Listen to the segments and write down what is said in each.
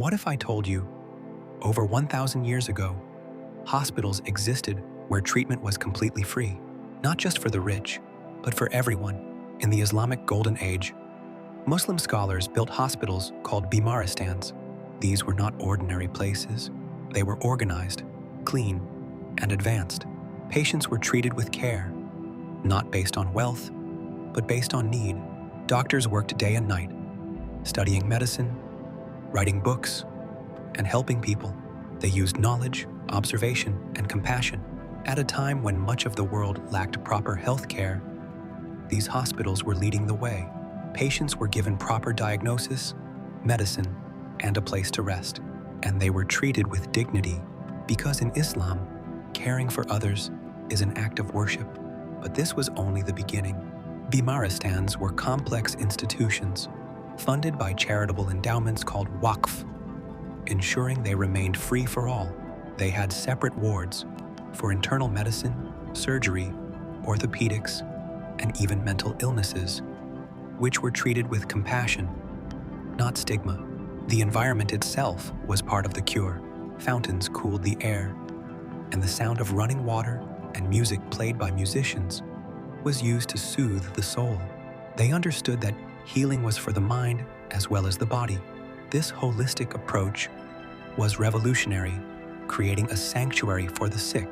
What if I told you, over 1,000 years ago, hospitals existed where treatment was completely free, not just for the rich, but for everyone? In the Islamic Golden Age, Muslim scholars built hospitals called Bimaristans. These were not ordinary places. They were organized, clean, and advanced. Patients were treated with care, not based on wealth, but based on need. Doctors worked day and night, studying medicine, writing books, and helping people. They used knowledge, observation, and compassion. At a time when much of the world lacked proper health care, these hospitals were leading the way. Patients were given proper diagnosis, medicine, and a place to rest. And they were treated with dignity, because in Islam, caring for others is an act of worship. But this was only the beginning. Bimaristans were complex institutions, funded by charitable endowments called waqf, ensuring they remained free for all. They had separate wards for internal medicine, surgery, orthopedics, and even mental illnesses, which were treated with compassion, not stigma. The environment itself was part of the cure. Fountains cooled the air, and the sound of running water and music played by musicians was used to soothe the soul. They understood that healing was for the mind as well as the body. This holistic approach was revolutionary, creating a sanctuary for the sick,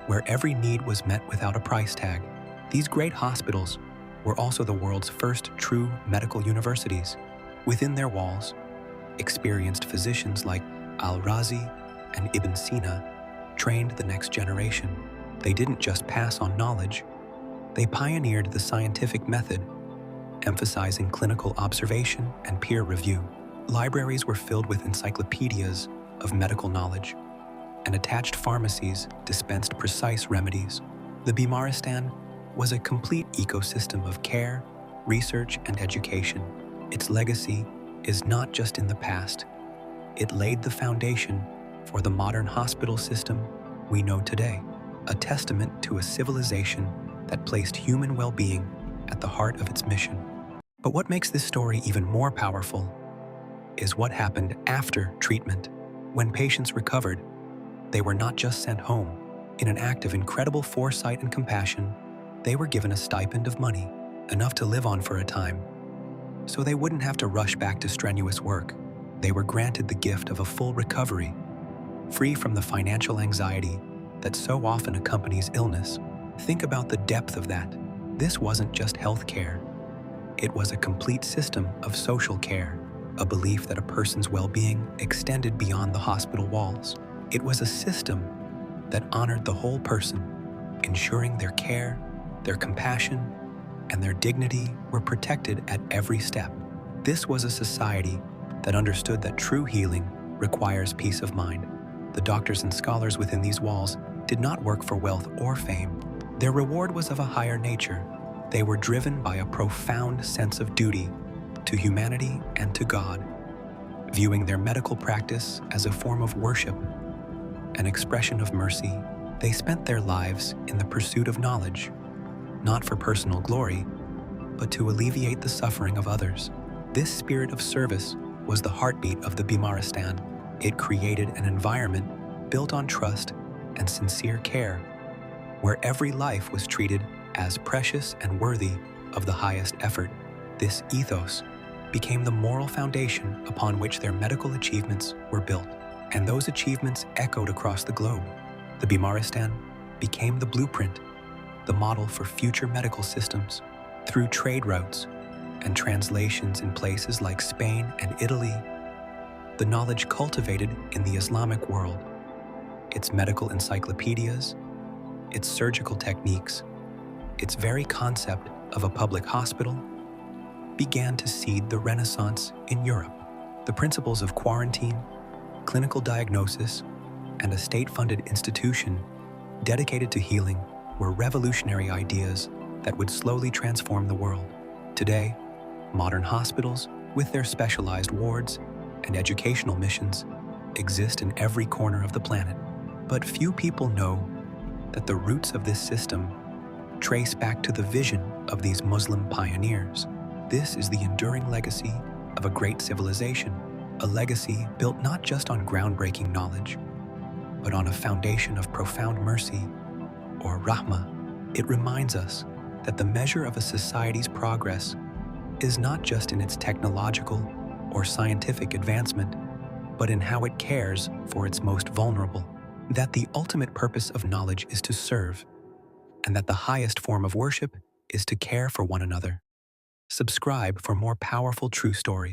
where every need was met without a price tag. These great hospitals were also the world's first true medical universities. Within their walls, experienced physicians like Al-Razi and Ibn Sina trained the next generation. They didn't just pass on knowledge, they pioneered the scientific method, emphasizing clinical observation and peer review. Libraries were filled with encyclopedias of medical knowledge, and attached pharmacies dispensed precise remedies. The Bimaristan was a complete ecosystem of care, research, and education. Its legacy is not just in the past. It laid the foundation for the modern hospital system we know today, a testament to a civilization that placed human well-being at the heart of its mission. But what makes this story even more powerful is what happened after treatment. When patients recovered, they were not just sent home. In an act of incredible foresight and compassion, they were given a stipend of money, enough to live on for a time, so they wouldn't have to rush back to strenuous work. They were granted the gift of a full recovery, free from the financial anxiety that so often accompanies illness. Think about the depth of that. This wasn't just health care. It was a complete system of social care, a belief that a person's well-being extended beyond the hospital walls. It was a system that honored the whole person, ensuring their care, their compassion, and their dignity were protected at every step. This was a society that understood that true healing requires peace of mind. The doctors and scholars within these walls did not work for wealth or fame. Their reward was of a higher nature. They were driven by a profound sense of duty to humanity and to God, viewing their medical practice as a form of worship, an expression of mercy. They spent their lives in the pursuit of knowledge, not for personal glory, but to alleviate the suffering of others. This spirit of service was the heartbeat of the Bimaristan. It created an environment built on trust and sincere care, where every life was treated as precious and worthy of the highest effort. This ethos became the moral foundation upon which their medical achievements were built, and those achievements echoed across the globe. The Bimaristan became the blueprint, the model for future medical systems. Through trade routes and translations in places like Spain and Italy, the knowledge cultivated in the Islamic world, its medical encyclopedias, its surgical techniques, its very concept of a public hospital, began to seed the Renaissance in Europe. The principles of quarantine, clinical diagnosis, and a state-funded institution dedicated to healing were revolutionary ideas that would slowly transform the world. Today, modern hospitals, with their specialized wards and educational missions, exist in every corner of the planet. But few people know that the roots of this system trace back to the vision of these Muslim pioneers. This is the enduring legacy of a great civilization, a legacy built not just on groundbreaking knowledge, but on a foundation of profound mercy, or rahmah. It reminds us that the measure of a society's progress is not just in its technological or scientific advancement, but in how it cares for its most vulnerable. That the ultimate purpose of knowledge is to serve, and that the highest form of worship is to care for one another. Subscribe for more powerful true stories.